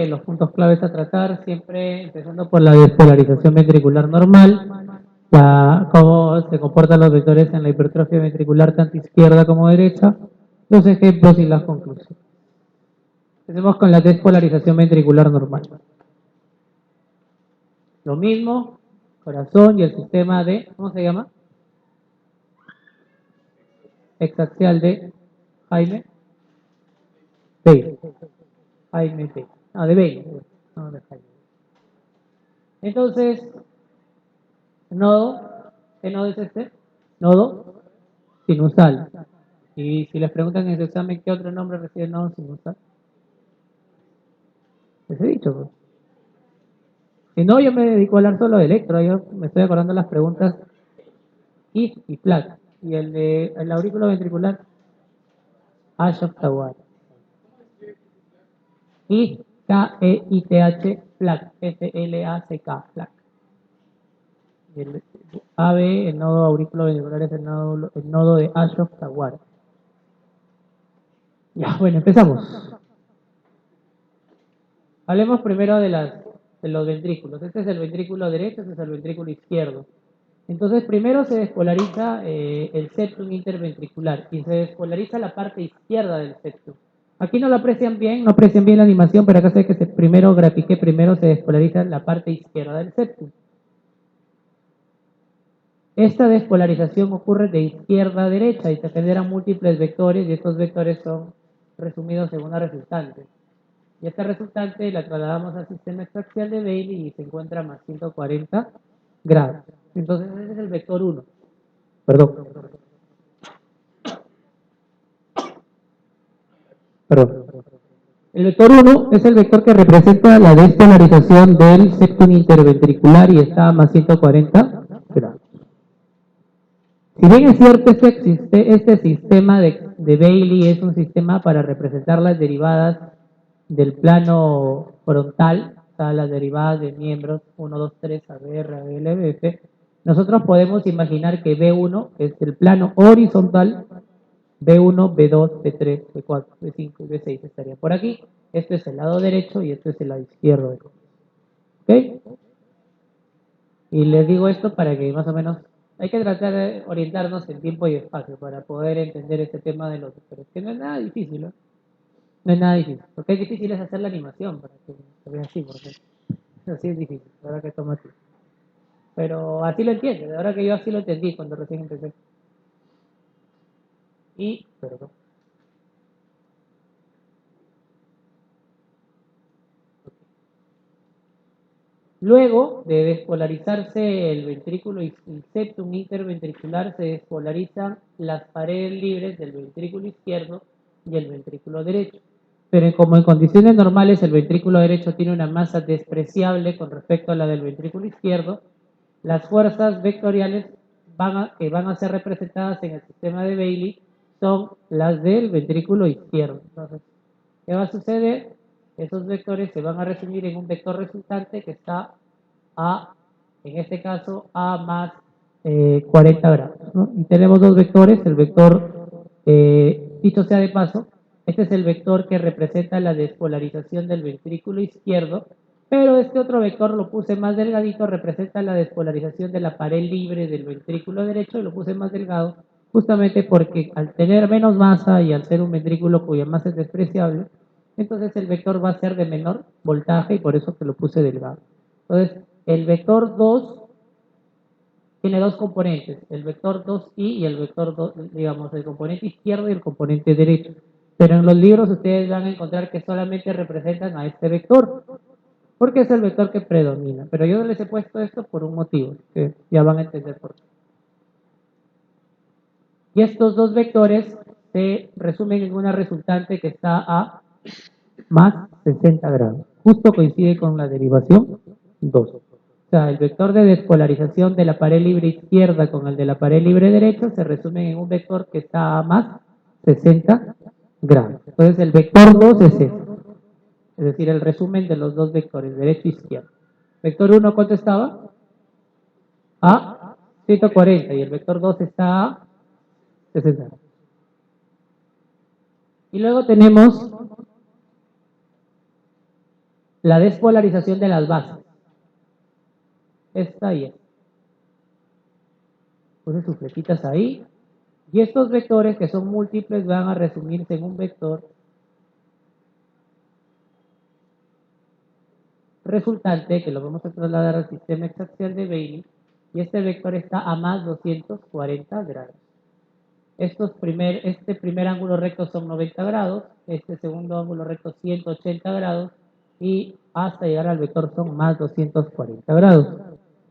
los puntos claves a tratar, siempre empezando por la despolarización ventricular normal, cómo se comportan los vectores en la hipertrofia ventricular tanto izquierda como derecha, los ejemplos y las conclusiones. Empecemos con la despolarización ventricular normal. Lo mismo, corazón y el sistema de, ¿cómo se llama? Exaxial de Jaime Bailey. Jaime Bailey. No, de Bailey. No, de Jaime. Entonces, nodo, ¿qué nodo es este? Nodo sinusal. Y si les preguntan en ese examen qué otro nombre recibe el nodo sinusal, les he dicho, pues. Si no, yo me dedico a hablar solo de electro, yo me estoy acordando las preguntas IF y FLAC. Y el de el aurículo ventricular, Ashok-Tawar. IF, K-E-I-T-H, FLAC, F-L-A-C-K, FLAC. Y el AB, el nodo aurículo ventricular, es el nodo de Ashok-Tawar. Ya, bueno, empezamos. Hablemos primero de los ventrículos. Este es el ventrículo derecho, este es el ventrículo izquierdo. Entonces, primero se despolariza el septum interventricular y se despolariza la parte izquierda del septum. Aquí no lo aprecian bien, no aprecian bien la animación, pero acá sé que primero grafiqué, primero se despolariza la parte izquierda del septum. Esta despolarización ocurre de izquierda a derecha y se generan múltiples vectores y estos vectores son resumidos en una resultante. Y esta resultante la trasladamos al sistema extraxial de Bailey y se encuentra a más 140 grados. Entonces ese es el vector 1. Perdón. El vector 1 es el vector que representa la despolarización del septum interventricular y está a más 140 grados. Si bien es cierto, este sistema de Bailey es un sistema para representar las derivadas del plano frontal, o sea, las derivadas de miembros 1, 2, 3, ABR, ABL, BF, nosotros podemos imaginar que B1 es el plano horizontal, B1, B2, B3, B4, B5 y B6 estaría por aquí. Este es el lado derecho y este es el lado izquierdo. ¿Ok? Y les digo esto para que más o menos hay que tratar de orientarnos en tiempo y espacio para poder entender este tema de los vectores, que no es nada difícil, ¿no? No es nada difícil. Porque es difícil es hacer la animación para que se vea así, porque así es difícil, ahora que toma tiempo. Pero así lo entiendo, de ahora que yo así lo entendí cuando recién empecé. Perdón. Luego de despolarizarse el ventrículo y el septum interventricular, se despolarizan las paredes libres del ventrículo izquierdo y el ventrículo derecho. Pero como en condiciones normales el ventrículo derecho tiene una masa despreciable con respecto a la del ventrículo izquierdo, las fuerzas vectoriales que van a ser representadas en el sistema de Bailey son las del ventrículo izquierdo. Entonces, ¿qué va a suceder? Esos vectores se van a resumir en un vector resultante que está en este caso, a más 40 grados, ¿no? Y tenemos dos vectores, el vector, dicho sea de paso, este es el vector que representa la despolarización del ventrículo izquierdo, pero este otro vector lo puse más delgadito, representa la despolarización de la pared libre del ventrículo derecho y lo puse más delgado, justamente porque al tener menos masa y al ser un ventrículo cuya masa es despreciable, entonces el vector va a ser de menor voltaje y por eso que lo puse delgado. Entonces, el vector 2 tiene dos componentes, el vector 2i y el vector 2, digamos, el componente izquierdo y el componente derecho. Pero en los libros ustedes van a encontrar que solamente representan a este vector, porque es el vector que predomina. Pero yo les he puesto esto por un motivo, que ya van a entender por qué. Y estos dos vectores se resumen en una resultante que está a más 60 grados. Justo coincide con la derivación 2. O sea, el vector de despolarización de la pared libre izquierda con el de la pared libre derecha se resumen en un vector que está a más 60 grados. Entonces el vector 2 es este. Es decir, el resumen de los dos vectores, derecho e izquierdo. Vector 1, ¿cuánto estaba? A 140 y el vector 2 está a 60. Y luego tenemos la despolarización de las bases. Esta y esta. Puse sus flechitas ahí. Y estos vectores, que son múltiples, van a resumirse en un vector resultante, que lo vamos a trasladar al sistema exaxial de Bailey, y este vector está a más 240 grados. Este primer ángulo recto son 90 grados, este segundo ángulo recto 180 grados, y hasta llegar al vector son más 240 grados.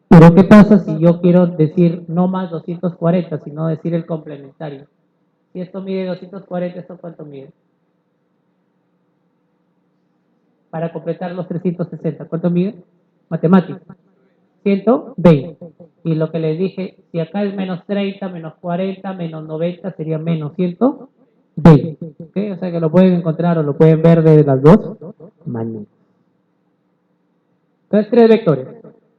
Pero ¿qué pasa si yo quiero decir no más 240, sino decir el complementario? Si esto mide 240, ¿esto cuánto mide? Para completar los 360, ¿cuánto mide? Matemática. 120. Y lo que les dije, si acá es menos 30, menos 40, menos 90, sería menos 120. ¿Okay? O sea que lo pueden encontrar o lo pueden ver de las dos maneras. Entonces, tres vectores.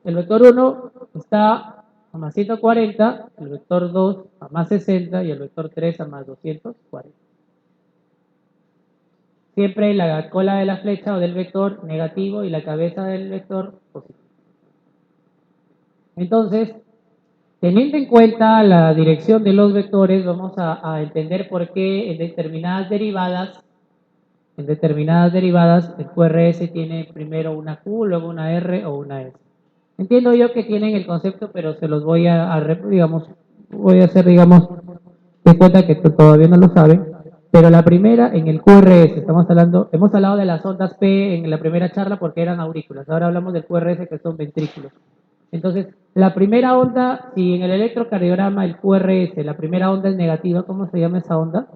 El vector 1 está a más 140, el vector 2 a más 60 y el vector 3 a más 240. Siempre la cola de la flecha o del vector negativo y la cabeza del vector positivo. Entonces, teniendo en cuenta la dirección de los vectores, vamos a entender por qué en determinadas derivadas, el QRS tiene primero una Q, luego una R o una S. Entiendo yo que tienen el concepto, pero se los voy a hacer, digamos, de cuenta que todavía no lo saben. Pero la primera, en el QRS, hemos hablado de las ondas P en la primera charla porque eran aurículas. Ahora hablamos del QRS, que son ventrículos. Entonces, la primera onda, si en el electrocardiograma, el QRS, la primera onda es negativa, ¿cómo se llama esa onda?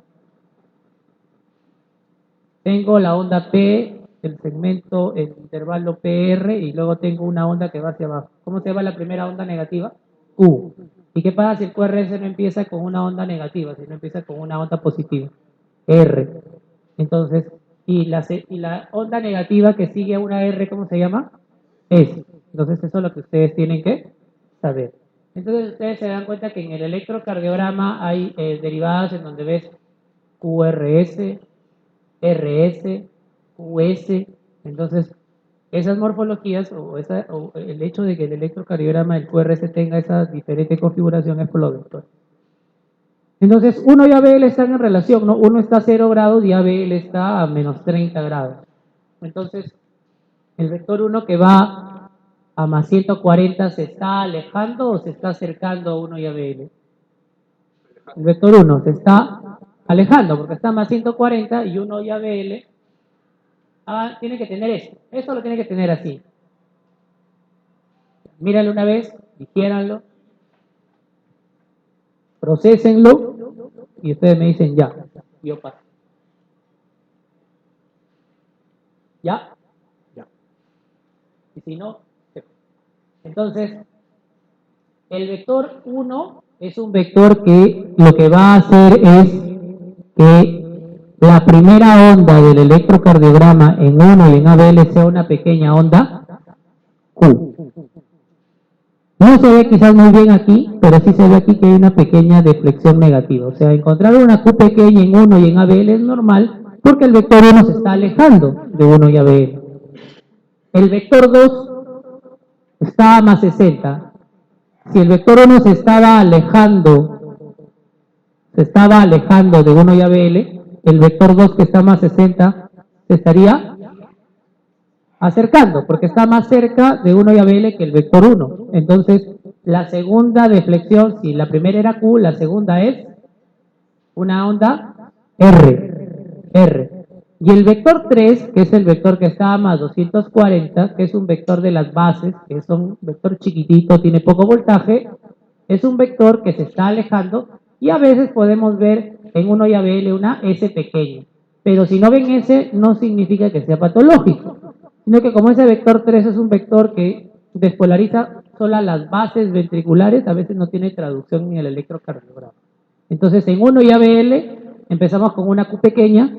Tengo la onda P, el segmento, el intervalo PR, y luego tengo una onda que va hacia abajo. ¿Cómo se llama la primera onda negativa? Q. ¿Y qué pasa si el QRS no empieza con una onda negativa, si no empieza con una onda positiva? R. Entonces, y la onda negativa que sigue a una R, ¿cómo se llama? S. Entonces, eso es lo que ustedes tienen que saber. Entonces, ustedes se dan cuenta que en el electrocardiograma hay derivadas en donde ves QRS, RS, QS. Entonces, esas morfologías o el hecho de que el electrocardiograma del QRS tenga esa diferente configuración es por los vectores. Entonces, 1 y ABL están en relación, ¿no? 1 está a 0 grados y ABL está a menos 30 grados. Entonces, el vector 1 que va a más 140, ¿se está alejando o se está acercando a 1 y ABL? El vector 1 se está alejando porque está a más 140 y 1 y ABL tiene que tener esto. Esto lo tiene que tener así. Mírenlo una vez, digiéranlo, procesenlo y ustedes me dicen ya. Yo paso. ¿Ya? Ya. Y si no, entonces, el vector 1 es un vector que lo que va a hacer es que la primera onda del electrocardiograma en 1 y en ABL sea una pequeña onda Q. No se ve quizás muy bien aquí, pero sí se ve aquí que hay una pequeña deflexión negativa. O sea, encontrar una Q pequeña en 1 y en ABL es normal porque el vector 1 se está alejando de 1 y ABL. El vector 2 está a más 60. Si el vector 1 se estaba alejando de 1 y ABL, el vector 2 que está más 60 se estaría acercando, porque está más cerca de 1 y ABL que el vector 1. Entonces, la segunda deflexión, si la primera era Q, la segunda es una onda R. Y el vector 3, que es el vector que está a más 240, que es un vector de las bases, que es un vector chiquitito, tiene poco voltaje, es un vector que se está alejando y a veces podemos ver en 1 y ABL una S pequeña. Pero si no ven S, no significa que sea patológico, sino que como ese vector 3 es un vector que despolariza solo las bases ventriculares, a veces no tiene traducción en el electrocardiograma. Entonces en 1 y ABL empezamos con una Q pequeña,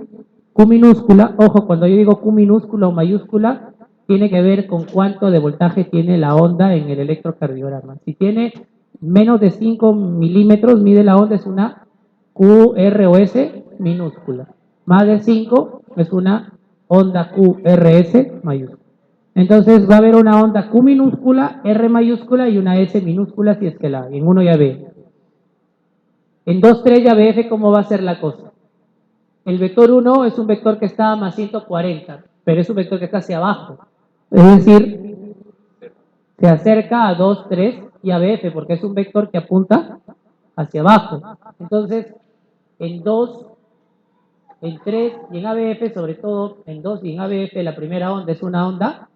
Q minúscula. Ojo, cuando yo digo Q minúscula o mayúscula, tiene que ver con cuánto de voltaje tiene la onda en el electrocardiograma. Si tiene menos de 5 milímetros, mide la onda, es una Q, R o S minúscula. Más de 5 es una onda Q, R, S mayúscula. Entonces va a haber una onda Q minúscula, R mayúscula y una S minúscula si es que la hay. En 1 ya B. En 2, 3 ya BF, ¿cómo va a ser la cosa? El vector 1 es un vector que está a más 140, pero es un vector que está hacia abajo. Es decir, se acerca a 2, 3 y a BF, porque es un vector que apunta hacia abajo. Entonces, en 2, en 3 y en ABF, sobre todo en 2 y en ABF, la primera onda es una onda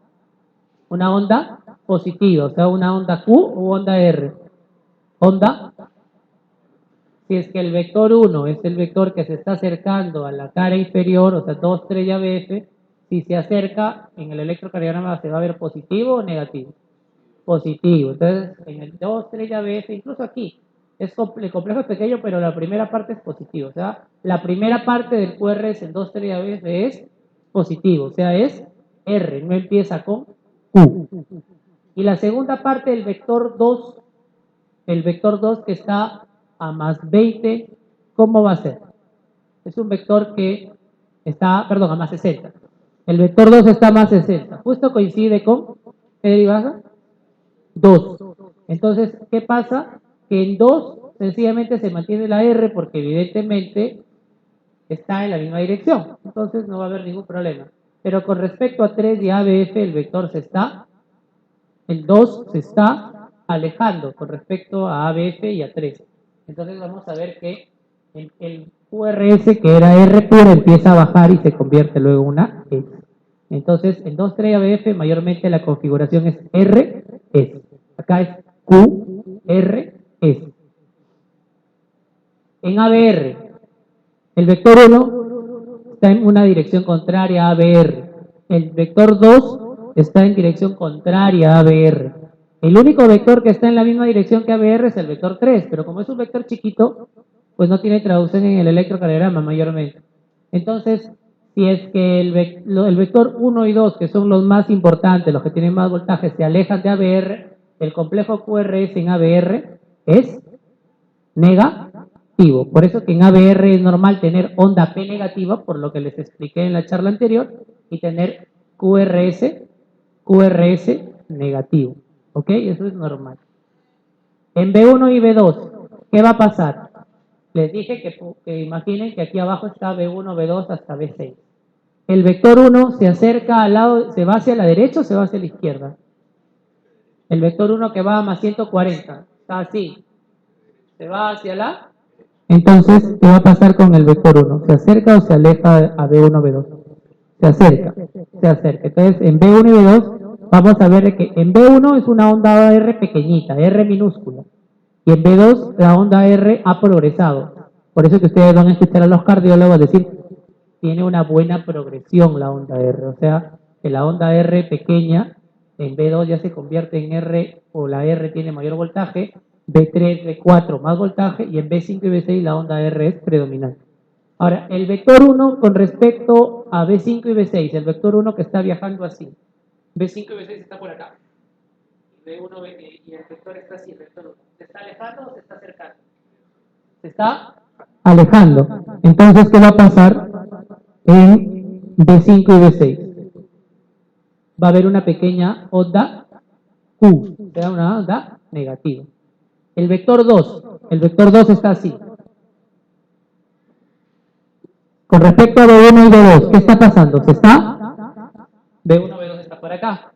positiva, o sea, una onda Q u onda R. Onda, si es que el vector 1 es el vector que se está acercando a la cara inferior, o sea, 2, 3 y ABF, si se acerca en el electrocardiograma se va a ver positivo o negativo. Positivo. Entonces, en el 2, 3 y ABF, incluso aquí, el complejo es pequeño, pero la primera parte es positiva. O sea, la primera parte del QRS en 2, 3 y ABF es positivo, o sea, es R, no empieza con Q. Y la segunda parte del vector 2, el vector 2 que está a más 20, ¿cómo va a ser? Es un vector que está, perdón, a más 60. El vector 2 está a más 60. Justo coincide con, ¿qué derivada? 2. Entonces, ¿qué pasa? Que en 2 sencillamente se mantiene la R porque evidentemente está en la misma dirección. Entonces no va a haber ningún problema. Pero con respecto a 3 y ABF, el vector el 2 se está alejando con respecto a ABF y a 3. Entonces vamos a ver que el QRS, que era R puro, empieza a bajar y se convierte luego en una S. Entonces, en 2, 3 ABF, mayormente la configuración es R, S. Acá es Q, R, S. En ABR, el vector 1 está en una dirección contraria a ABR. El vector 2 está en dirección contraria a ABR. El único vector que está en la misma dirección que ABR es el vector 3, pero como es un vector chiquito, pues no tiene traducción en el electrocardiograma mayormente. Entonces, si es que el vector 1 y 2, que son los más importantes, los que tienen más voltaje, se alejan de ABR, el complejo QRS en ABR es negativo. Por eso que en ABR es normal tener onda P negativa, por lo que les expliqué en la charla anterior, y tener QRS negativo. ¿Ok? Eso es normal. En B1 y B2, ¿qué va a pasar? Les dije que imaginen que aquí abajo está B1, B2 hasta B6. El vector 1 se acerca al lado, se va hacia la derecha o se va hacia la izquierda. El vector 1 que va a más 140, está así. Se va hacia la. Entonces, ¿qué va a pasar con el vector 1? ¿Se acerca o se aleja a B1, B2? Se acerca, se acerca. Entonces, en B1 y B2, vamos a ver que en B1 es una onda R pequeñita, R minúscula. Y en B2, la onda R ha progresado. Por eso que ustedes van a escuchar a los cardiólogos decir, tiene una buena progresión la onda R. O sea, que la onda R pequeña en B2 ya se convierte en R, o la R tiene mayor voltaje, B3, B4 más voltaje, y en B5 y B6 la onda R es predominante. Ahora, el vector 1 con respecto a B5 y B6, el vector 1 que está viajando así. B5 y B6 está por acá. B1 y el vector está así, el vector 1. ¿Se está alejando o se está acercando? Se está alejando. Entonces, ¿qué va a pasar en B5 y B6? Va a haber una pequeña onda Q, o sea, una onda negativa. El vector 2 está así. Con respecto a B1 y B2, ¿qué está pasando? ¿Se está? B1, B2 está por acá.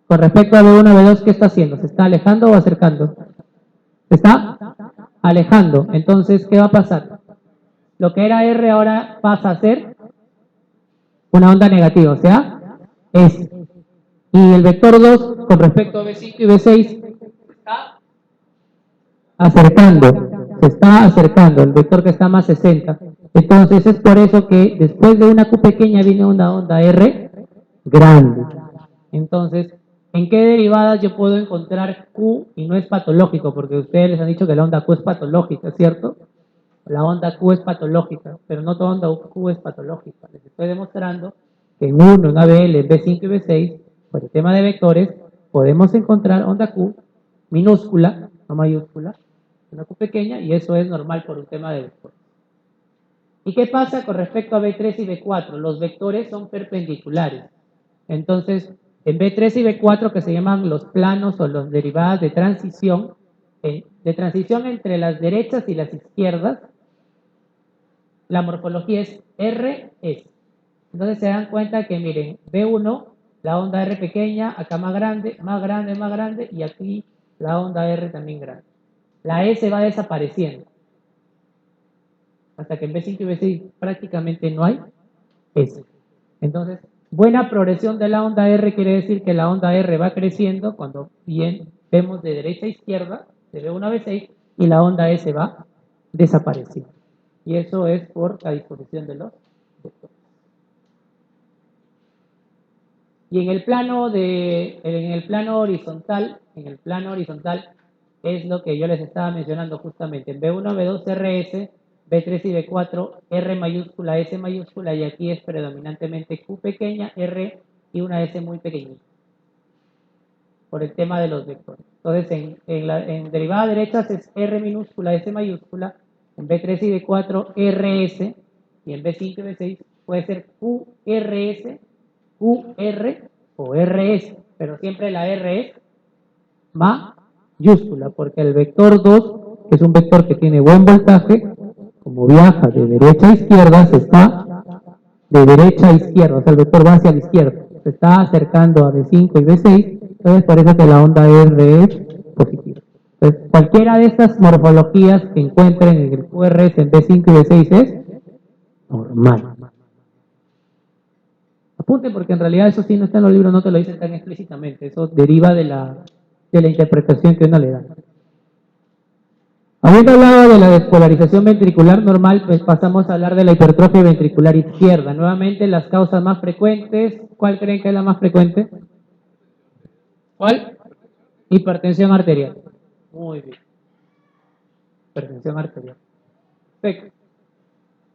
Con respecto a B1, B2, ¿qué está haciendo? ¿Se está alejando o acercando? ¿Se está alejando? Entonces, ¿qué va a pasar? Lo que era R ahora pasa a ser una onda negativa, o sea, S. Y el vector 2 con respecto a B5 y B6 se está acercando, el vector que está más 60. Entonces es por eso que después de una Q pequeña viene una onda R grande. Entonces, ¿en qué derivadas yo puedo encontrar Q y no es patológico? Porque ustedes les han dicho que la onda Q es patológica, ¿cierto? La onda Q es patológica, pero no toda onda Q es patológica. Les estoy demostrando que en ABL, en B5 y B6, por el tema de vectores, podemos encontrar onda Q minúscula, no mayúscula, una Q pequeña, y eso es normal por un tema de vectores. ¿Y qué pasa con respecto a B3 y B4? Los vectores son perpendiculares. Entonces, En B3 y B4, que se llaman los planos o las derivadas de transición entre las derechas y las izquierdas, la morfología es RS. Entonces se dan cuenta que, miren, B1, la onda R pequeña, acá más grande, más grande, más grande, y aquí la onda R también grande. La S va desapareciendo. Hasta que en B5 y B6 prácticamente no hay S. Entonces, buena progresión de la onda R quiere decir que la onda R va creciendo cuando bien vemos de derecha a izquierda, de B1 a B6, y la onda S va desapareciendo. Y eso es por la disposición de los vectores. Y en el plano horizontal, es lo que yo les estaba mencionando justamente. En B1, B2, RS, B3 y B4, R mayúscula, S mayúscula, y aquí es predominantemente Q pequeña, R y una S muy pequeñita, por el tema de los vectores. Entonces, en derivada derechas es R minúscula, S mayúscula, en B3 y B4, RS, y en B5 y B6 puede ser QRS, QR o RS, pero siempre la R es mayúscula, porque el vector 2 es un vector que tiene buen voltaje, como viaja de derecha a izquierda, se está de derecha a izquierda, o sea, el vector va hacia la izquierda, se está acercando a B5 y B6, entonces parece que la onda R es positiva. Entonces, cualquiera de estas morfologías que encuentren en el QRS en B5 y B6 es normal. Apunte, porque en realidad eso sí no está en los libros, no te lo dicen tan explícitamente, eso deriva de la interpretación que uno le da. Habiendo hablado de la despolarización ventricular normal, pues pasamos a hablar de la hipertrofia ventricular izquierda. Nuevamente, las causas más frecuentes, ¿cuál creen que es la más frecuente? ¿Cuál? Hipertensión arterial. Muy bien. Hipertensión arterial. Perfecto.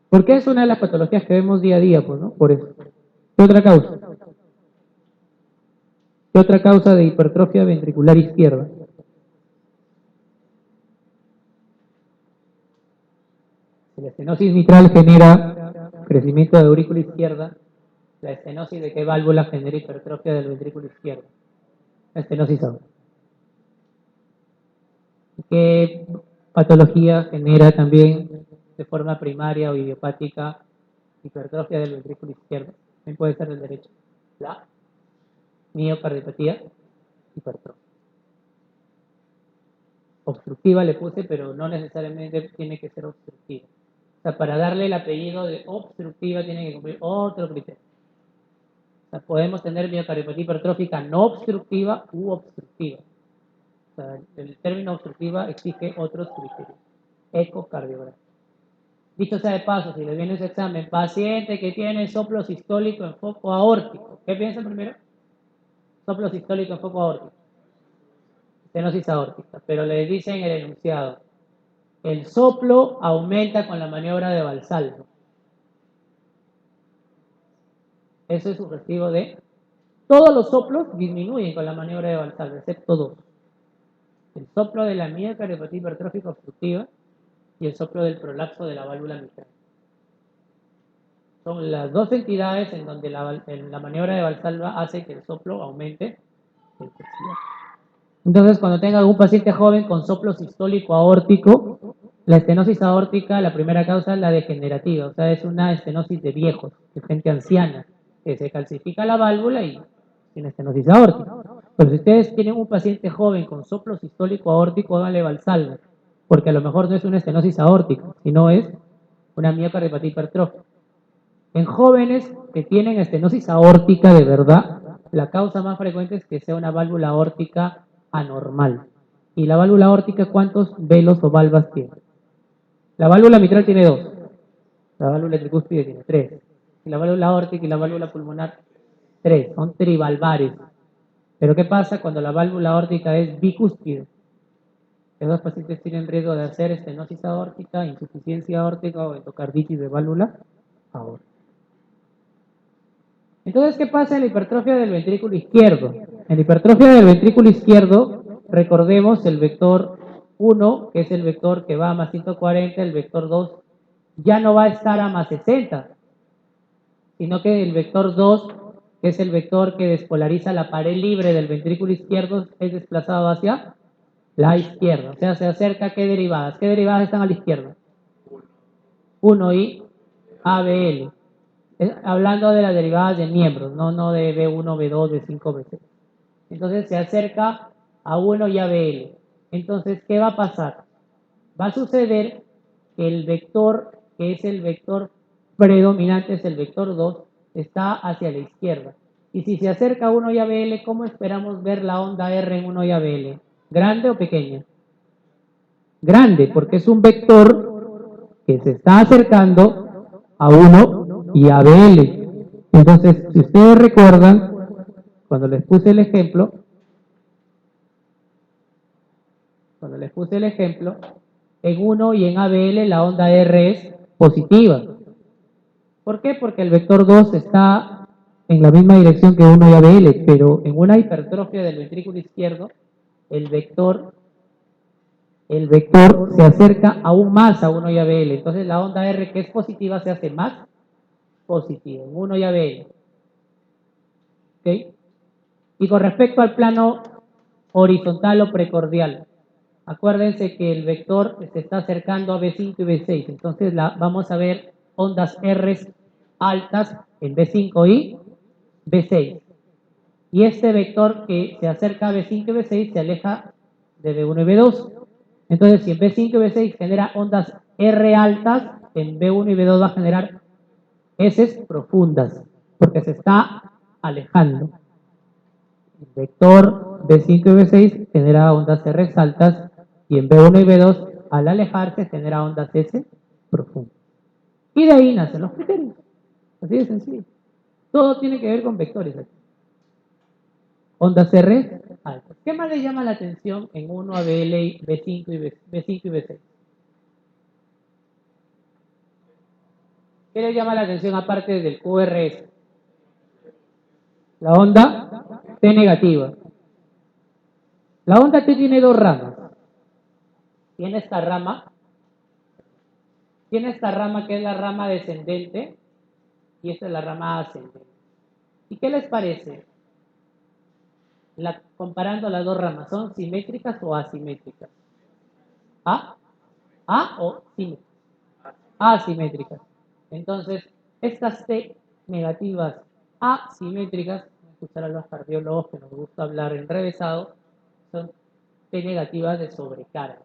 Porque es una de las patologías que vemos día a día, pues, ¿no? Por eso. ¿Qué otra causa? ¿Qué otra causa de hipertrofia ventricular izquierda? La estenosis mitral genera crecimiento de aurícula izquierda. La estenosis de qué válvula genera hipertrofia del ventrículo izquierdo. La estenosis aórtica. ¿Qué patología genera también de forma primaria o idiopática hipertrofia del ventrículo izquierdo? También puede ser del derecho. La miocardiopatía hipertrofia. Obstructiva le puse, pero no necesariamente tiene que ser obstructiva. O sea, para darle el apellido de obstructiva tiene que cumplir otro criterio. O sea, podemos tener miocardiopatía hipertrófica no obstructiva u obstructiva. O sea, el término obstructiva exige otros criterios. Ecocardiograma. Dicho sea de paso, si le viene ese examen, paciente que tiene soplo sistólico en foco aórtico. ¿Qué piensan primero? Soplo sistólico en foco aórtico. Estenosis aórtica. Pero le dicen el enunciado. El soplo aumenta con la maniobra de Valsalva. Eso es sugestivo de... Todos los soplos disminuyen con la maniobra de Valsalva, excepto dos. El soplo de la miocardiopatía hipertrófica obstructiva y el soplo del prolapso de la válvula mitral. Son las dos entidades en donde la maniobra de Valsalva hace que el soplo aumente. Entonces, cuando tenga algún paciente joven con soplo sistólico aórtico, la estenosis aórtica, la primera causa es la degenerativa, o sea, es una estenosis de viejos, de gente anciana, que se calcifica la válvula y tiene estenosis aórtica. Pero si ustedes tienen un paciente joven con soplo sistólico aórtico, háganle Valsalva, porque a lo mejor no es una estenosis aórtica, sino es una miocardiopatía hipertrófica. En jóvenes que tienen estenosis aórtica de verdad, la causa más frecuente es que sea una válvula aórtica anormal. ¿Y la válvula aórtica cuántos velos o valvas tiene? La válvula mitral tiene dos. La válvula tricúspide tiene tres. Y la válvula aórtica y la válvula pulmonar, tres. Son trivalvares. Pero ¿qué pasa cuando la válvula aórtica es bicúspide? Esos pacientes tienen riesgo de hacer estenosis aórtica, insuficiencia aórtica o endocarditis de válvula aórtica. Entonces, ¿qué pasa en la hipertrofia del ventrículo izquierdo? En la hipertrofia del ventrículo izquierdo, recordemos el vector 1, que es el vector que va a más 140, el vector 2 ya no va a estar a más 60, sino que el vector 2 que es el vector que despolariza la pared libre del ventrículo izquierdo, es desplazado hacia la izquierda. O sea, se acerca a qué derivadas. ¿Qué derivadas están a la izquierda? 1 y ABL. Hablando de las derivadas de miembros, no de B1, B2, B5, B6. Entonces se acerca a 1 y ABL. Entonces, ¿qué va a pasar? Va a suceder que el vector, que es el vector predominante, es el vector 2, está hacia la izquierda. Y si se acerca a 1 y ABL, ¿cómo esperamos ver la onda R en 1 y ABL? ¿Grande o pequeña? Grande, porque es un vector que se está acercando a 1 y ABL. Entonces, si ustedes recuerdan, cuando les puse el ejemplo, en 1 y en ABL la onda R es positiva. ¿Por qué? Porque el vector 2 está en la misma dirección que 1 y ABL, pero en una hipertrofia del ventrículo izquierdo, el vector se acerca aún más a 1 y ABL. Entonces la onda R, que es positiva, se hace más positiva en 1 y ABL. ¿Ok? Y con respecto al plano horizontal o precordial, acuérdense que el vector se está acercando a B5 y B6. Entonces vamos a ver ondas R altas en B5 y B6. Y este vector que se acerca a B5 y B6 se aleja de B1 y B2. Entonces, si en B5 y B6 genera ondas R altas, en B1 y B2 va a generar S profundas, porque se está alejando. El vector B5 y B6 genera ondas R altas y en B1 y B2 al alejarse genera ondas S profundas. Y de ahí nacen los criterios. Así de sencillo. Todo tiene que ver con vectores aquí. Ondas R altas. ¿Qué más le llama la atención en 1 ABL, B5 y B6? ¿Qué le llama la atención aparte del QRS? La onda T negativa. La onda T tiene dos ramas. Tiene esta rama que es la rama descendente y esta es la rama ascendente. ¿Y qué les parece? Comparando las dos ramas, ¿son simétricas o asimétricas? ¿A o simétricas? Asimétricas. Entonces, estas T negativas asimétricas, escuchar a los cardiólogos que nos gusta hablar enrevesado, son T negativas de sobrecarga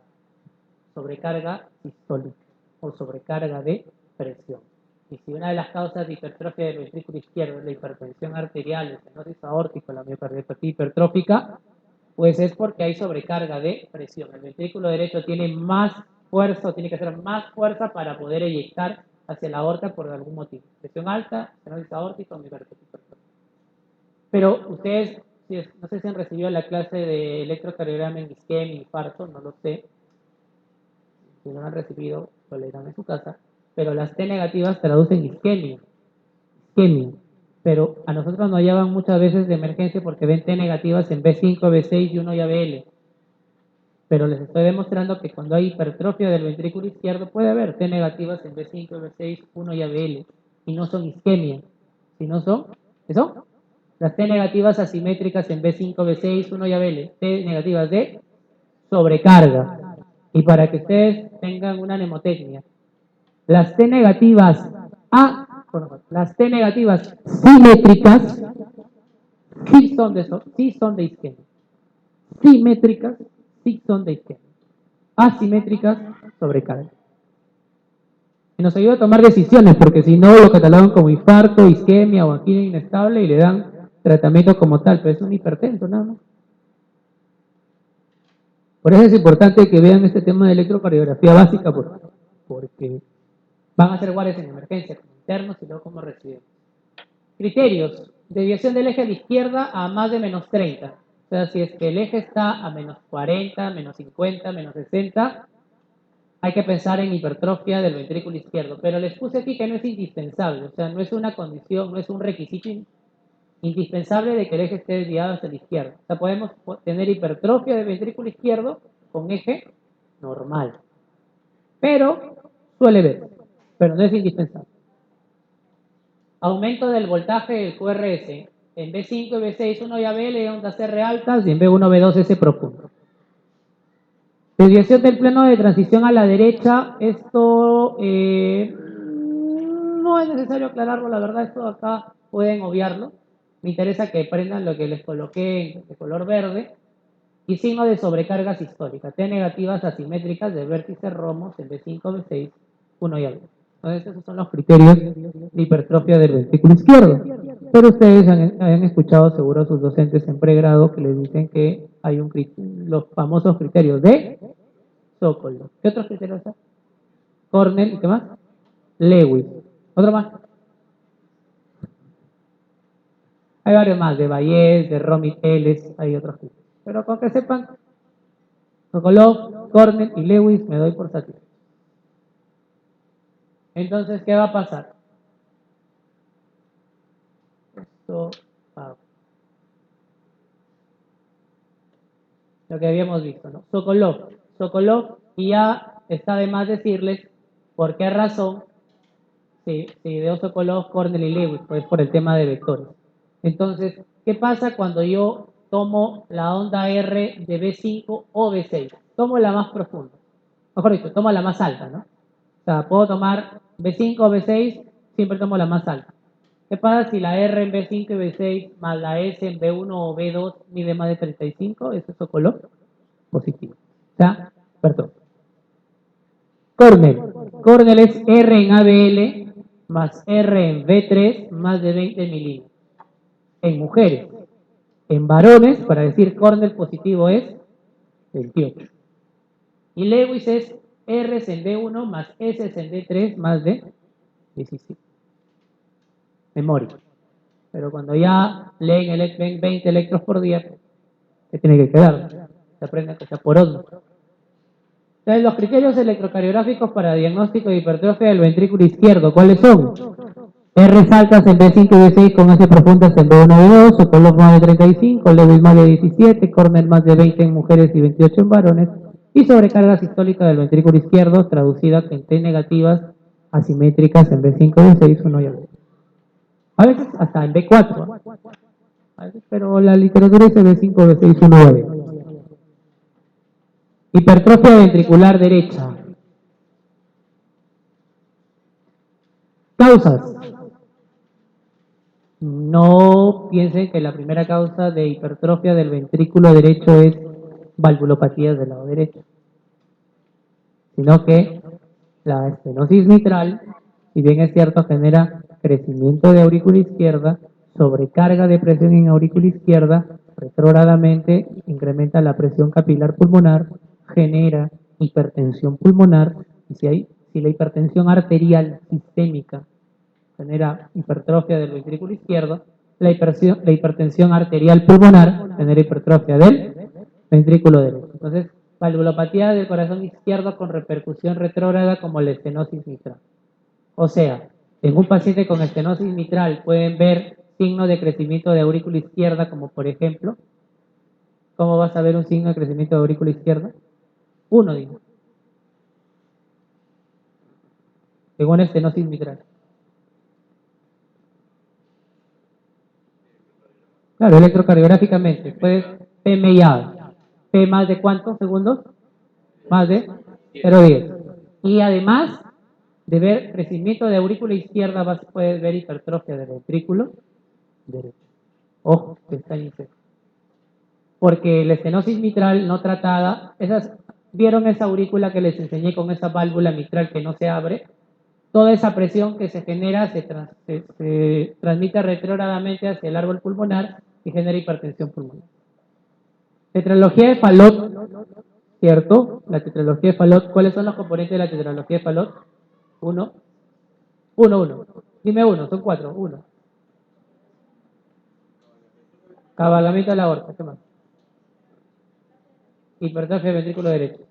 sistólica o sobrecarga de presión. Y si una de las causas de hipertrofia del ventrículo izquierdo es la hipertensión arterial, el estenosis aórtica, la miocardiopatía hipertrófica, pues es porque hay sobrecarga de presión. El ventrículo derecho tiene más fuerza, tiene que hacer más fuerza para poder eyectar hacia la aorta por algún motivo. Presión alta, estenosis aórtica o miocardiopatía hipertrófica. Pero ustedes, no sé si han recibido la clase de electrocardiograma en isquemia, infarto, no lo sé. Si no lo han recibido, lo leerán en su casa. Pero las T negativas traducen isquemia. Pero a nosotros nos llevan muchas veces de emergencia porque ven T negativas en B5, B6 y 1 y ABL. Pero les estoy demostrando que cuando hay hipertrofia del ventrículo izquierdo puede haber T negativas en B5, B6, 1 y ABL. Y no son isquemia, sino son, ¿qué son? Las T negativas asimétricas en B5, B6, 1 y ABL. T negativas de sobrecarga. Y para que ustedes tengan una mnemotecnia, las T negativas las T negativas simétricas sí son de isquemia. Simétricas sí son de isquemia. Asimétricas sobrecarga. Y nos ayuda a tomar decisiones, porque si no lo catalogan como infarto, isquemia o angina inestable y le dan tratamiento como tal, pero es un hipertenso nada más. Por eso es importante que vean este tema de electrocardiografía básica, porque van a ser guardias en emergencia, como internos y luego como residentes. Criterios. Desviación del eje a la izquierda a más de menos 30. O sea, si es que el eje está a menos 40, menos 50, menos 60, hay que pensar en hipertrofia del ventrículo izquierdo. Pero les puse aquí que no es indispensable. O sea, no es una condición, no es un requisito indispensable de que el eje esté desviado hacia la izquierda. O sea, podemos tener hipertrofia del ventrículo izquierdo con eje normal. Pero suele ver, pero no es indispensable. Aumento del voltaje del QRS. En B5 y B6, 1 ya B, le onda CR altas y en B1, B2, S profundo. Desviación del plano de transición a la derecha, esto no es necesario aclararlo, la verdad, esto acá pueden obviarlo. Me interesa que aprendan lo que les coloqué de color verde. Y signo de sobrecargas históricas, T negativas asimétricas de vértices romos en B5, B6, 1 y algo. Entonces, esos son los criterios de hipertrofia del ventrículo izquierdo. Pero ustedes han escuchado seguro a sus docentes en pregrado que les dicen que hay los famosos criterios de Sokolov. ¿Qué otros criterios hay? Cornell, ¿y qué más? Lewis. ¿Otro más? Hay varios más, de Bayes, de Romit Ellis, hay otros criterios. Pero con que sepan, Sokolov, Cornell y Lewis me doy por satisfecho. Entonces, ¿qué va a pasar? Esto, lo que habíamos visto, ¿no? Sokolov, y ya está de más decirles por qué razón se ideó Sokolov, Cornell y Lewis, pues por el tema de vectores. Entonces, ¿qué pasa cuando yo tomo la onda R de B5 o B6? Tomo la más profunda. Mejor dicho, tomo la más alta, ¿no? O sea, puedo tomar B5 o B6, siempre tomo la más alta. ¿Qué pasa si la R en B5 y B6 más la S en B1 o B2 mide más de 35? Eso es Sokolov positivo. O sea, perdón. Cornell. Cornell es R en ABL más R en B3 más de 20 milímetros. En mujeres. En varones, para decir Cornell positivo es 28. Y Lewis es R en D1 más S en D3 más de 17. Memoria. Pero cuando ya ven 20 electros por día, se tiene que quedar. Se aprende que sea por osmosis. Entonces, los criterios electrocardiográficos para diagnóstico de hipertrofia del ventrículo izquierdo, ¿cuáles son? R altas en B5 y B6 con S profundas en B1 y B2, Sokolov más de 35, Lewis más de 17, Cornell más de 20 en mujeres y 28 en varones, y sobrecarga sistólica del ventrículo izquierdo, traducida en T negativas asimétricas en B5 y B6, 1 y 2. A veces hasta en B4, a veces, pero la literatura dice B5, B6, 1 y 2. Hipertrofia ventricular derecha. Causas. No piensen que la primera causa de hipertrofia del ventrículo derecho es valvulopatías del lado derecho, sino que la estenosis mitral, si bien es cierto, genera crecimiento de aurícula izquierda, sobrecarga de presión en aurícula izquierda, retrógradamente incrementa la presión capilar pulmonar, genera hipertensión pulmonar, y si la hipertensión arterial sistémica genera hipertrofia del ventrículo izquierdo, la hipertensión arterial pulmonar genera hipertrofia del ventrículo derecho. Entonces, valvulopatía del corazón izquierdo con repercusión retrógrada como la estenosis mitral. O sea, en un paciente con estenosis mitral pueden ver signos de crecimiento de aurícula izquierda, como por ejemplo, ¿cómo vas a ver un signo de crecimiento de aurícula izquierda? Uno, digo, en una estenosis mitral. Claro, electrocardiográficamente, puedes P mellado. P más de cuántos segundos? Más de 0,10. Y además de ver crecimiento de aurícula izquierda, puedes ver hipertrofia del ventrículo derecho. Ojo, que está inserto. Porque la estenosis mitral no tratada, ¿vieron esa aurícula que les enseñé con esa válvula mitral que no se abre? Toda esa presión que se genera se transmite retrógradamente hacia el árbol pulmonar y genera hipertensión pulmonar. Tetralogía de Fallot, ¿cierto? La tetralogía de Fallot, ¿cuáles son los componentes de la tetralogía de Fallot? Uno. Dime uno, son cuatro. Uno. Cabalgamiento de la aorta, ¿qué más? Hipertrofia del ventrículo derecho.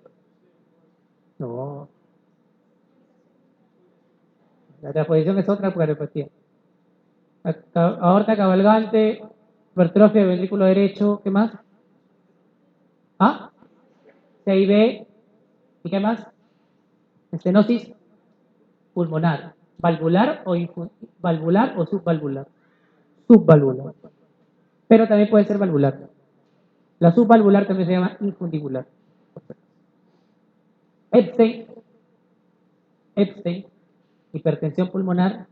No. La transposición es otra cardiopatía. Aorta cabalgante, hipertrofia del ventrículo derecho, ¿qué más? ¿Ah? CIB, ¿y qué más? Estenosis pulmonar. ¿Valvular o subvalvular? Subvalvular. pero también puede ser valvular. La subvalvular también se llama infundibular. Epstein, hipertensión pulmonar,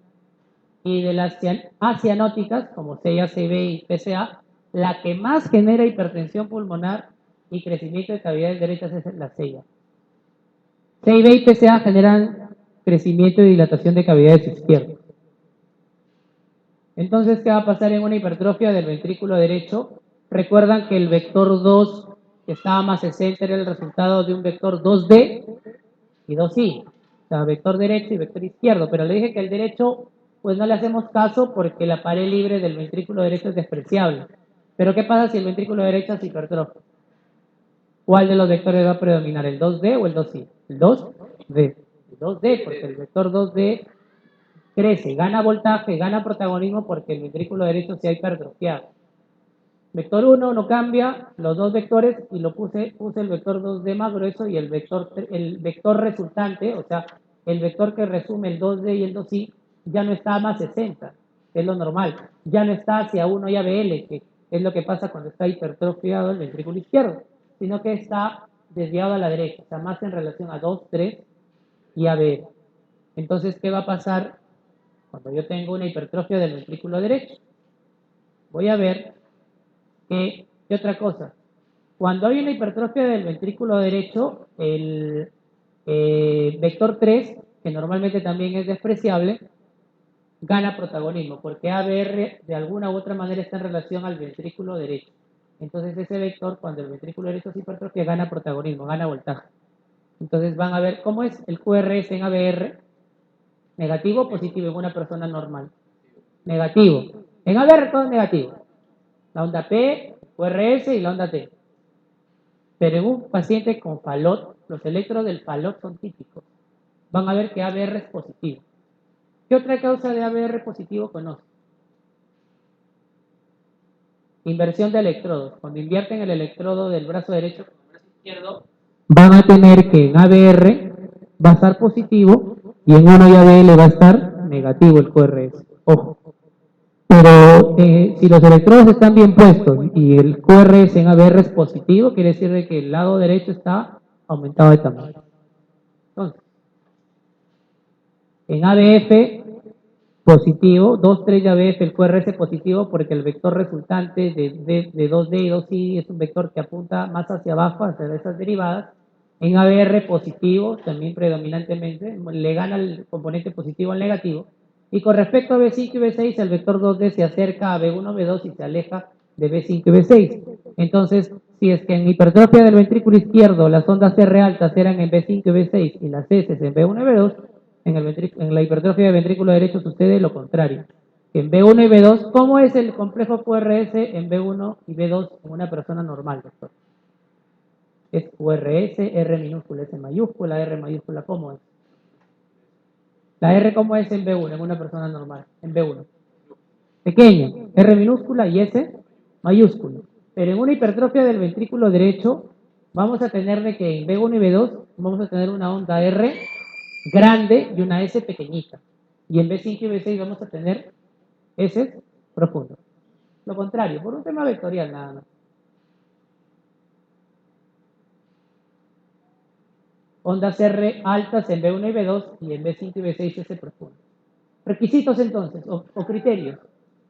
y de las acianóticas, como CIA, CB y PCA, la que más genera hipertensión pulmonar y crecimiento de cavidades derechas es la CIA. CIB y PCA generan crecimiento y dilatación de cavidades izquierdas. Entonces, ¿qué va a pasar en una hipertrofia del ventrículo derecho? Recuerdan que el vector 2 que estaba más 60 era el resultado de un vector 2D y 2I. O sea, vector derecho y vector izquierdo. Pero le dije que el derecho, pues no le hacemos caso porque la pared libre del ventrículo derecho es despreciable. Pero ¿qué pasa si el ventrículo derecho es hipertrofia? ¿Cuál de los vectores va a predominar, el 2D o el 2I? El 2D. El 2D, porque el vector 2D crece, gana voltaje, gana protagonismo porque el ventrículo derecho se ha hipertrofiado. Vector 1 no cambia, los dos vectores, y puse el vector 2D más grueso y el vector resultante, o sea, el vector que resume el 2D y el 2I, ya no está a más 60, que es lo normal. Ya no está hacia 1 y ABL, que es lo que pasa cuando está hipertrofiado el ventrículo izquierdo, sino que está desviado a la derecha, o sea, más en relación a 2, 3 y ABL. Entonces, ¿qué va a pasar cuando yo tengo una hipertrofia del ventrículo derecho? Voy a ver ¿qué otra cosa? Cuando hay una hipertrofia del ventrículo derecho, el vector 3, que normalmente también es despreciable, gana protagonismo, porque ABR de alguna u otra manera está en relación al ventrículo derecho. Entonces ese vector, cuando el ventrículo derecho se hipertrofia, gana protagonismo, gana voltaje. Entonces van a ver cómo es el QRS en ABR, negativo o positivo en una persona normal. Negativo. En ABR todo es negativo. La onda P, QRS y la onda T. Pero en un paciente con Fallot, los electrodos del Fallot son típicos. Van a ver que ABR es positivo. ¿Qué otra causa de ABR positivo conoce? Inversión de electrodos. Cuando invierten el electrodo del brazo derecho con el brazo izquierdo, van a tener que en ABR va a estar positivo y en 1 y ABL va a estar negativo el QRS. Ojo. Pero si los electrodos están bien puestos y el QRS en ABR es positivo, quiere decir de que el lado derecho está aumentado de tamaño. Entonces, en ABF positivo, 2, 3 de ABF, el QRS positivo porque el vector resultante de 2D y 2I es un vector que apunta más hacia abajo, hacia esas derivadas. En ABR positivo, también predominantemente, le gana el componente positivo al negativo. Y con respecto a B5 y B6, el vector 2D se acerca a B1, B2 y se aleja de B5 y B6. Entonces, si es que en hipertrofia del ventrículo izquierdo las ondas R altas eran en B5 y B6 y las S en B1 y B2, en la hipertrofia del ventrículo derecho sucede lo contrario. En B1 y B2, ¿cómo es el complejo QRS en B1 y B2 en una persona normal, doctor? Es QRS, R minúscula, S mayúscula, R mayúscula, ¿cómo es? La R, ¿cómo es en B1, en una persona normal? En B1. Pequeña, R minúscula y S mayúscula. Pero en una hipertrofia del ventrículo derecho, vamos a tener de que en B1 y B2 vamos a tener una onda R grande y una S pequeñita. Y en B5 y B6 vamos a tener S profundos. Lo contrario, por un tema vectorial nada más. Ondas R altas en B1 y B2 y en B5 y B6 S profundo. Requisitos entonces, o criterios.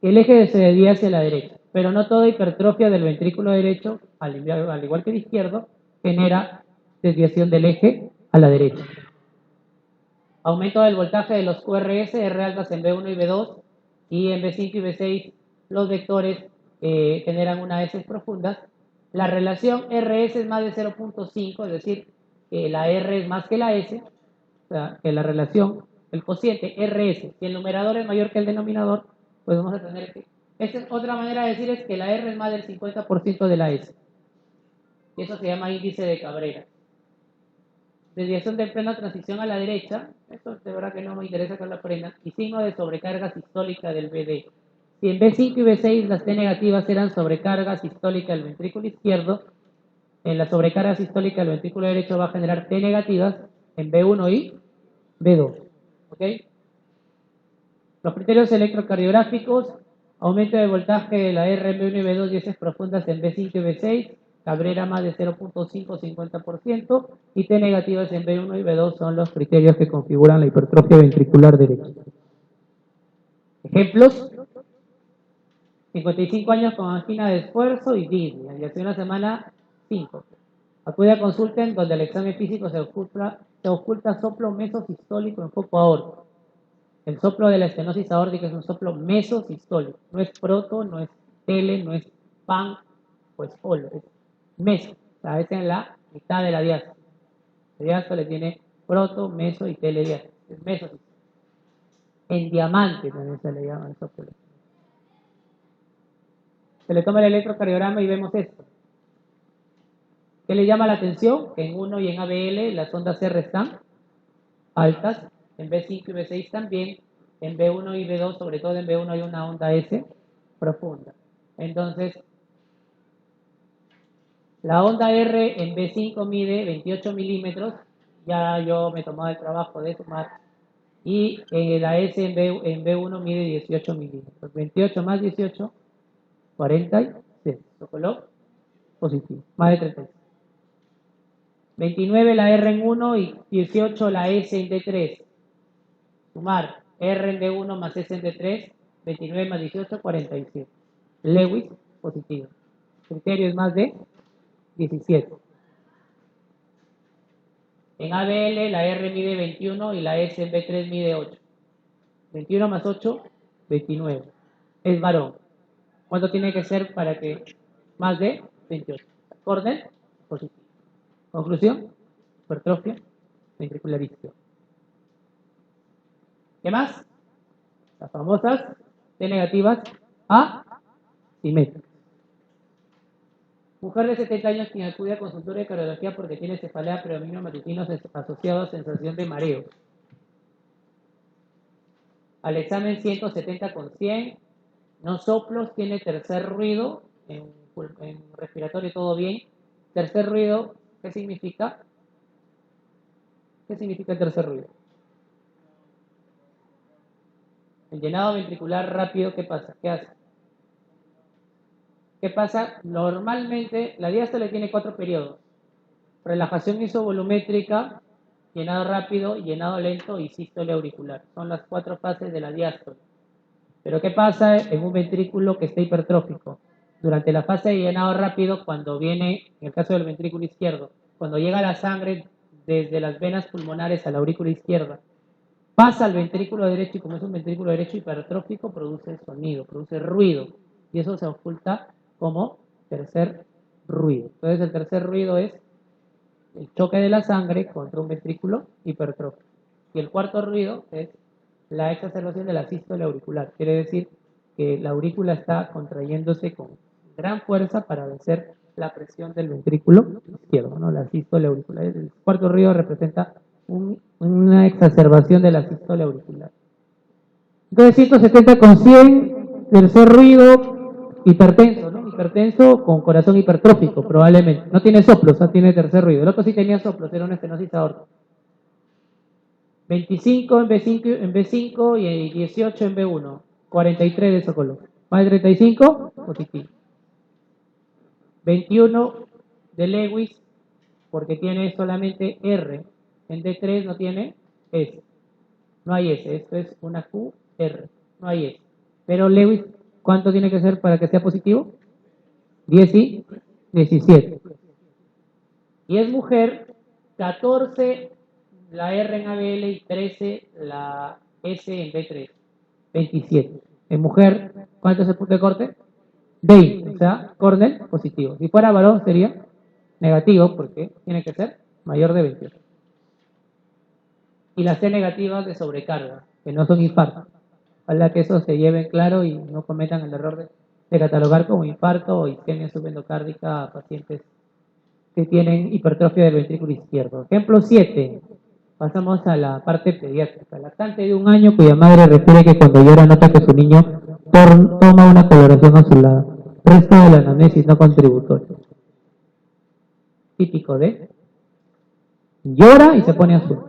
Que el eje se desvía hacia la derecha, pero no toda hipertrofia del ventrículo derecho, al igual que el izquierdo, genera desviación del eje a la derecha. Aumento del voltaje de los QRS, R altas en B1 y B2, y en B5 y B6 los vectores generan una S profundas. La relación RS es más de 0.5, es decir, que la R es más que la S, o sea, que la relación, el cociente RS, si el numerador es mayor que el denominador, pues vamos a tener que... Esta es otra manera de decir es que la R es más del 50% de la S. Y eso se llama índice de Cabrera. Desviación de plena transición a la derecha, esto de verdad que no me interesa que lo aprendan, y signo de sobrecarga sistólica del BD. Si en B5 y B6 las T negativas eran sobrecarga sistólica del ventrículo izquierdo, en la sobrecarga sistólica del ventrículo derecho va a generar T negativas en B1 y B2. ¿Ok? Los criterios electrocardiográficos, Aumento de voltaje de la R en B1 y B2, 10 profundas en B5 y B6. Cabrera más de 0.5, 50%. Y T negativas en B1 y B2 son los criterios que configuran la hipertrofia ventricular derecha. Ejemplos: 55 años con angina de esfuerzo y disnea, y hace una semana 5. Acude a consulta en donde el examen físico se oculta soplo mesosistólico en foco aórtico. El soplo de la estenosis aórtica es un soplo mesosistólico. No es proto, no es tele, no es pan, pues holo. Es meso. O sea, es en la mitad de la diástole. La diástole tiene proto, meso y telediástole. Es mesosistólico. En diamante también se le llama el soplo. Se le toma el electrocardiograma y vemos esto. ¿Qué le llama la atención? Que en 1 y en ABL las ondas R están altas, en B5 y B6 también, en B1 y B2, sobre todo en B1 hay una onda S profunda. Entonces, la onda R en B5 mide 28 milímetros, ya yo me tomaba el trabajo de sumar, y la S en B1 mide 18 milímetros. 28 más 18, 46. ¿Tocó? Positivo, más de 36. 29 la R en 1 y 18 la S en D3. Sumar R en D1 más S en D3, 29 más 18, 47. Lewis, positivo. Criterio es más de 17. En ABL la R mide 21 y la S en B3 mide 8. 21 más 8, 29. Es varón. ¿Cuánto tiene que ser para que más de 28? Orden, positivo. Conclusión, hipertrofia ventricular izquierda. ¿Qué más? Las famosas T negativas asimétricas. Mujer de 70 años quien acude a consultorio de cardiología porque tiene cefalea, predominio matutino asociado a sensación de mareo. Al examen 170 con 100, no soplos, tiene tercer ruido, en respiratorio todo bien. Tercer ruido, ¿qué significa? ¿Qué significa el tercer ruido? El llenado ventricular rápido, ¿qué pasa? ¿Qué hace? ¿Qué pasa? Normalmente la diástole tiene 4 periodos: relajación isovolumétrica, llenado rápido, llenado lento y sístole auricular. Son las 4 fases de la diástole. Pero ¿qué pasa en un ventrículo que está hipertrófico? Durante la fase de llenado rápido, cuando viene, en el caso del ventrículo izquierdo, cuando llega la sangre desde las venas pulmonares a la aurícula izquierda, pasa al ventrículo derecho, y como es un ventrículo derecho hipertrófico, produce sonido, produce ruido, y eso se oculta como tercer ruido. Entonces el tercer ruido es el choque de la sangre contra un ventrículo hipertrófico. Y el cuarto ruido es la exacerbación de la sístole auricular. Quiere decir que la aurícula está contrayéndose con gran fuerza para vencer la presión del ventrículo izquierdo, ¿no? La sístole auricular. El cuarto ruido representa una exacerbación de la sístole auricular. Entonces 170 con 100, tercer ruido, hipertenso, ¿no? Hipertenso con corazón hipertrófico, probablemente. No tiene soplos, no tiene tercer ruido. El otro sí tenía soplos, era una estenosis aórtica. 25 en B5 y 18 en B1. 43 de Socoló. Más de 35, positivo. 21 de Lewis, porque tiene solamente R. En D3 no tiene S. No hay S, esto es una QR, no hay S. Pero Lewis, ¿cuánto tiene que ser para que sea positivo? 10 y 17. Y es mujer, 14 la R en ABL y 13 la S en B3. 27. En mujer, ¿cuánto es el punto de corte? 20. O sea, Cornell positivo. Si fuera varón sería negativo porque tiene que ser mayor de 28. Y las T negativas de sobrecarga, que no son infartos. Ojalá que eso se lleve claro y no cometan el error de catalogar como infarto o isquemia subendocárdica a pacientes que tienen hipertrofia del ventrículo izquierdo. Ejemplo 7. Pasamos a la parte pediátrica. Lactante de 1 año cuya madre refiere que cuando llora nota que su niño toma una coloración azulada. Resto de la anamnesis no contributoria. Típico de llora y se pone azul.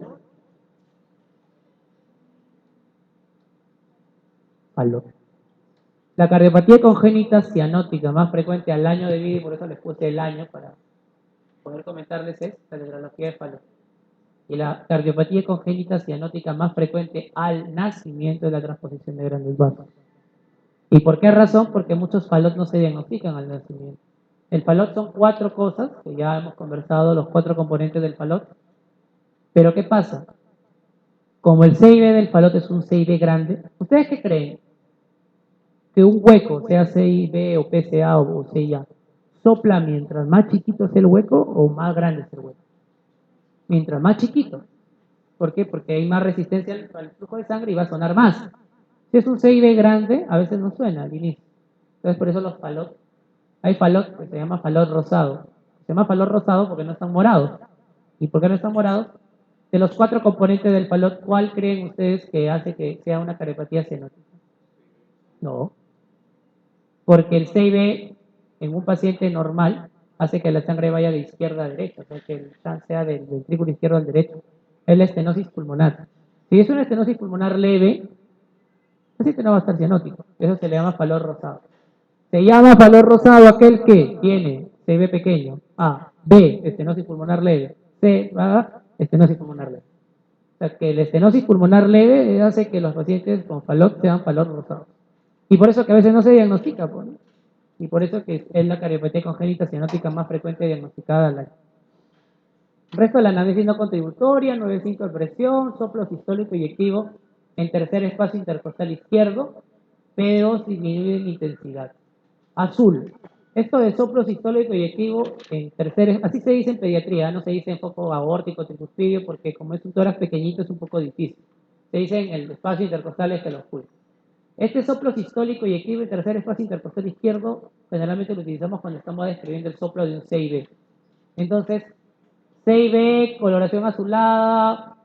Aló. La cardiopatía congénita cianótica más frecuente al año de vida, y por eso les puse el año para poder comentarles, es la tetralogía de Fallot. Y la cardiopatía congénita cianótica más frecuente al nacimiento de la transposición de grandes vasos. ¿Y por qué razón? Porque muchos Fallot no se diagnostican al nacimiento. El Fallot son 4 cosas, que ya hemos conversado, los 4 componentes del Fallot. Pero ¿qué pasa? Como el CIB del Fallot es un CIB grande, ¿ustedes qué creen? Que un hueco, sea CIB o PCA o CIA, sopla mientras más chiquito es el hueco o más grande es el hueco. Mientras más chiquito. ¿Por qué? Porque hay más resistencia al flujo de sangre y va a sonar más. Si es un CIB grande, a veces no suena al inicio. Entonces por eso los Fallot, hay Fallot que se llama Fallot rosado. Se llama Fallot rosado porque no están morados. ¿Y por qué no están morados? De los 4 componentes del Fallot, ¿cuál creen ustedes que hace que sea una cardiopatía cianótica? No. Porque el CIB en un paciente normal hace que la sangre vaya de izquierda a derecha, o sea, que el shan sea del ventrículo izquierdo al derecho. Es la estenosis pulmonar. Si es una estenosis pulmonar leve, el paciente no va a estar cianótico. Eso se le llama Fallot rosado. Se llama Fallot rosado aquel que tiene CIB pequeño, A, B, estenosis pulmonar leve, C, A, estenosis pulmonar leve. O sea, que la estenosis pulmonar leve hace que los pacientes con Fallot sean Fallot rosados. Y por eso que a veces no se diagnostica, pues, ¿no? Y por eso que es la cardiopatía congénita cianótica más frecuente diagnosticada al año. El resto de la análisis no contributoria, 9.5 de presión, soplo sistólico eyectivo en tercer espacio intercostal izquierdo, pero disminuye en intensidad. Azul. Esto de soplo sistólico eyectivo en tercer, así se dice en pediatría, no se dice en foco aórtico, tricuspidio, porque como es un tórax pequeñito es un poco difícil. Se dice en el espacio intercostal es que lo oscuro. Este soplo sistólico y equilibrio en tercer espacio intercostal izquierdo, generalmente lo utilizamos cuando estamos describiendo el soplo de un CIB. Entonces, CIB, coloración azulada,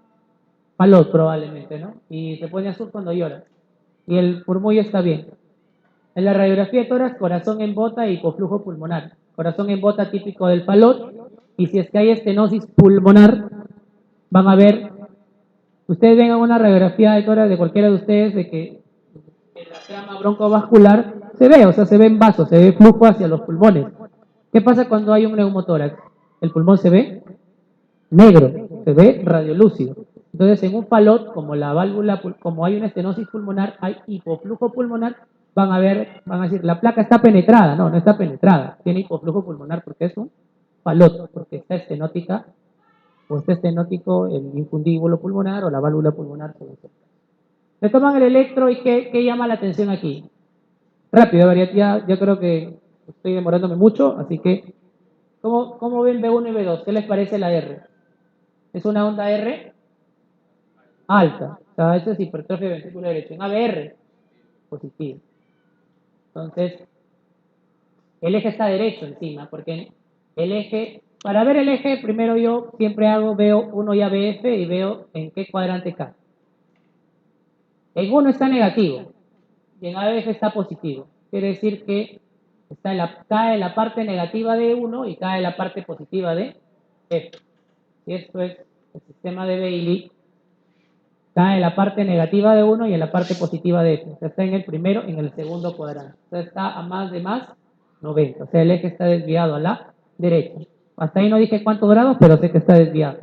Fallot probablemente, ¿no? Y se pone azul cuando llora. Y el murmullo está bien. En la radiografía de tórax, corazón en bota e hipoflujo pulmonar. Corazón en bota típico del Fallot. Y si es que hay estenosis pulmonar, van a ver, ustedes ven una radiografía de tórax de cualquiera de ustedes de que en la trama broncovascular se ve, o sea, se ven vasos, se ve flujo hacia los pulmones. ¿Qué pasa cuando hay un neumotórax? El pulmón se ve negro, se ve radiolúcido. Entonces, en un Fallot, como la válvula, como hay una estenosis pulmonar, hay hipoflujo pulmonar, van a decir, la placa está penetrada. No, no está penetrada, tiene hipoflujo pulmonar porque es un Fallot, porque está estenótica, o está estenótico el infundíbulo pulmonar o la válvula pulmonar. Le toman el electro y ¿qué llama la atención aquí? Rápido, ya creo que estoy demorándome mucho, así que, ¿cómo ven B1 y B2? ¿Qué les parece la R? ¿Es una onda R? Alta. O sea, eso es hipertrofia del ventrículo derecho. En ABR, positivo. Entonces, el eje está derecho encima, porque el eje, para ver el eje, primero yo siempre veo 1 y ABF y veo en qué cuadrante cae. En 1 está negativo y en ABF está positivo. Quiere decir que cae en la parte negativa de 1 y cae en la parte positiva de F. Y esto es el sistema de Bailey. Cae en la parte negativa de 1 y en la parte positiva de F. O sea, está en el primero y en el segundo cuadrante. O sea, está a más 90. O sea, el eje está desviado a la derecha. Hasta ahí no dije cuántos grados, pero sé que está desviado.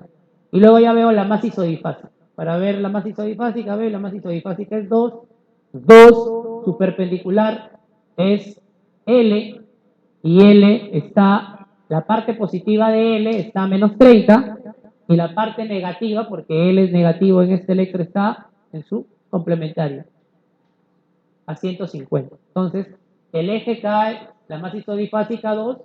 Y luego ya veo la masa isodifásica. Para ver la masa isodifásica, veo la masa isodifásica es 2. 2, su perpendicular es L. Y L está, la parte positiva de L está a menos 30. Y la parte negativa, porque L es negativo en este electro, está en su complementario, a 150. Entonces, el eje cae, la masa isodifásica 2,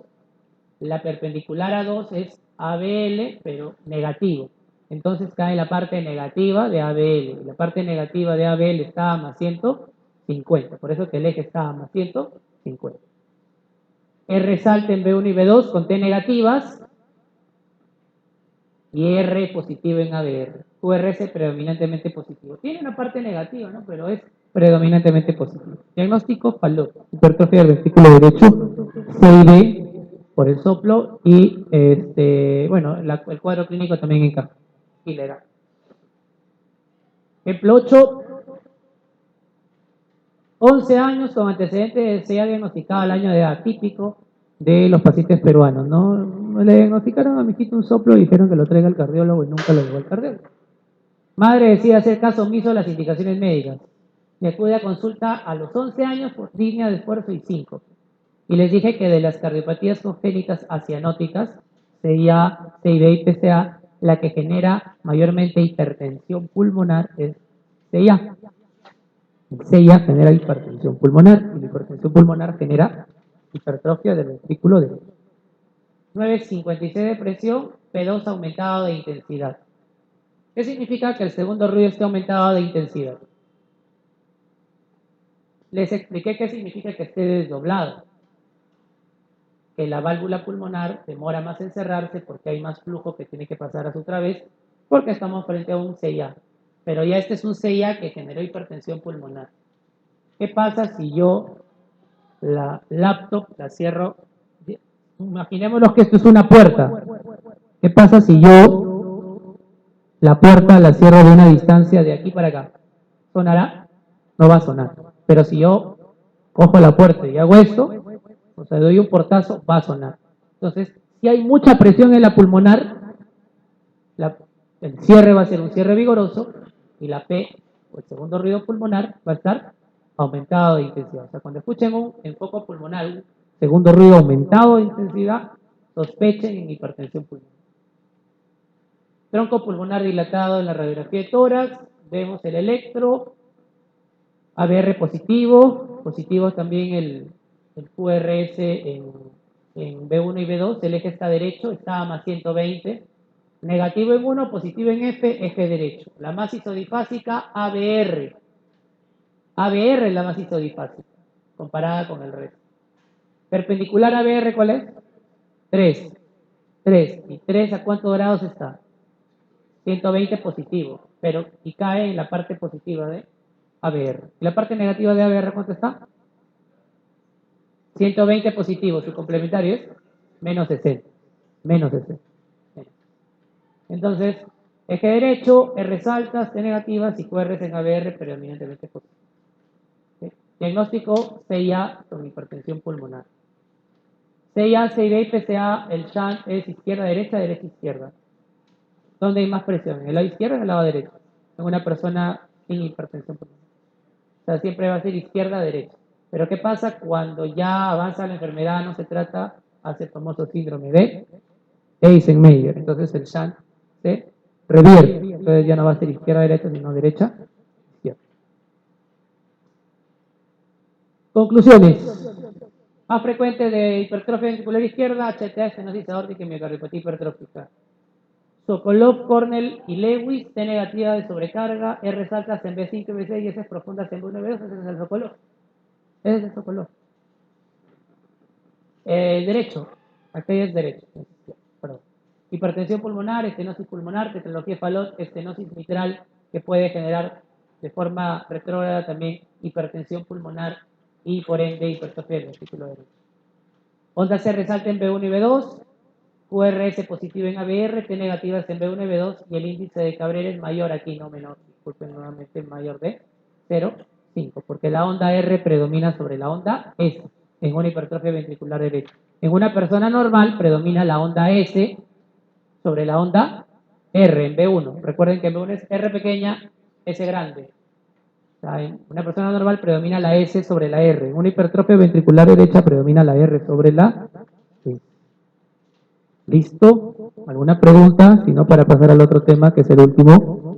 la perpendicular a 2 es ABL, pero negativo. Entonces cae la parte negativa de ABL. La parte negativa de ABL está a más 150. Por eso que el eje está a más 150. R salte en B1 y B2 con T negativas y R positivo en ABR. QRS predominantemente positivo. Tiene una parte negativa, ¿no? Pero es predominantemente positivo. Diagnóstico, Fallot. Hipertrofia del ventrículo derecho, CIB por el soplo y bueno, el cuadro clínico también encaja. Ejemplo 8. 11 años con antecedentes se ha diagnosticado el año de edad típico de los pacientes peruanos, ¿no? Le diagnosticaron a mi hijito un soplo y dijeron que lo traiga al cardiólogo y nunca lo llevó al cardiólogo. Madre decide hacer caso omiso a las indicaciones médicas. Me acude a consulta a los 11 años por línea de esfuerzo y 5. Y les dije que de las cardiopatías congénitas acianóticas, CIA, CIB y PCA, la que genera mayormente hipertensión pulmonar es CIA. El CIA genera hipertensión pulmonar y la hipertensión pulmonar genera hipertrofia del ventrículo derecho. 9,56 de presión, P2 aumentado de intensidad. ¿Qué significa que el segundo ruido esté aumentado de intensidad? Les expliqué qué significa que esté desdoblado. Que la válvula pulmonar demora más en cerrarse porque hay más flujo que tiene que pasar a su través porque estamos frente a un CIA. Pero ya este es un CIA que generó hipertensión pulmonar. ¿Qué pasa si yo la laptop la cierro? Imaginémonos que esto es una puerta. ¿Qué pasa si yo la puerta la cierro de una distancia de aquí para acá? ¿Sonará? No va a sonar. Pero si yo cojo la puerta y hago esto, o sea, doy un portazo, va a sonar. Entonces, si hay mucha presión en la pulmonar, el cierre va a ser un cierre vigoroso y la P, o el segundo ruido pulmonar, va a estar aumentado de intensidad. O sea, cuando escuchen un enfoque pulmonar, un segundo ruido aumentado de intensidad, sospechen en hipertensión pulmonar. Tronco pulmonar dilatado en la radiografía de tórax, vemos el electro, ABR positivo también el QRS en B1 y B2, el eje está derecho, está a más 120, negativo en 1, positivo en F, eje derecho. La más isodifásica, ABR. ABR es la más isodifásica, comparada con el resto. Perpendicular a ABR, ¿cuál es? 3. 3. ¿Y 3 a cuántos grados está? 120 positivo, pero y cae en la parte positiva de ABR. ¿Y la parte negativa de ABR cuánto está? 120 positivo, su complementario es menos 60. Menos 60. Entonces, eje derecho, R altas, T negativas y QRs en ABR predominantemente positivo. ¿Sí? Diagnóstico CIA con hipertensión pulmonar. CIA, CIB y PCA, el shunt es izquierda-derecha, derecha-izquierda. ¿Dónde hay más presión? ¿En el lado izquierdo o en el lado derecho? En una persona sin hipertensión pulmonar. O sea, siempre va a ser izquierda-derecha. Pero ¿qué pasa cuando ya avanza la enfermedad, no se trata, hace el famoso síndrome de Eisenmenger? Entonces el shunt se revierte. Entonces ya no va a ser izquierda-derecha, sino derecha-izquierda. Conclusiones. Más frecuente de hipertrofia ventricular izquierda, HTA, estenosis aórtica y miocardiopatía hipertrófica. Sokolov, Cornell y Lewis, T negativa de sobrecarga, R altas en B5 y B6 y S profundas en B1 y B2, ese es el Sokolov. Ese es el Sokolov. Derecho, aquello es derecho. Perdón. Hipertensión pulmonar, estenosis pulmonar, tetralogía de Fallot, estenosis mitral, que puede generar de forma retrógrada también hipertensión pulmonar y por ende hipertrofia del ventrículo derecho. Onda C resalta en B1 y B2, QRS positivo en ABR, T negativas en B1 y B2 y el índice de Cabrera es mayor aquí, no menor, disculpen nuevamente, mayor de 0,5, porque la onda R predomina sobre la onda S en una hipertrofia ventricular derecha. En una persona normal predomina la onda S sobre la onda R en B1. Recuerden que en B1 es R pequeña, S grande. O sea, en una persona normal predomina la S sobre la R. En una hipertrofia ventricular derecha predomina la R sobre la S. ¿Listo? ¿Alguna pregunta? Si no, para pasar al otro tema, que es el último.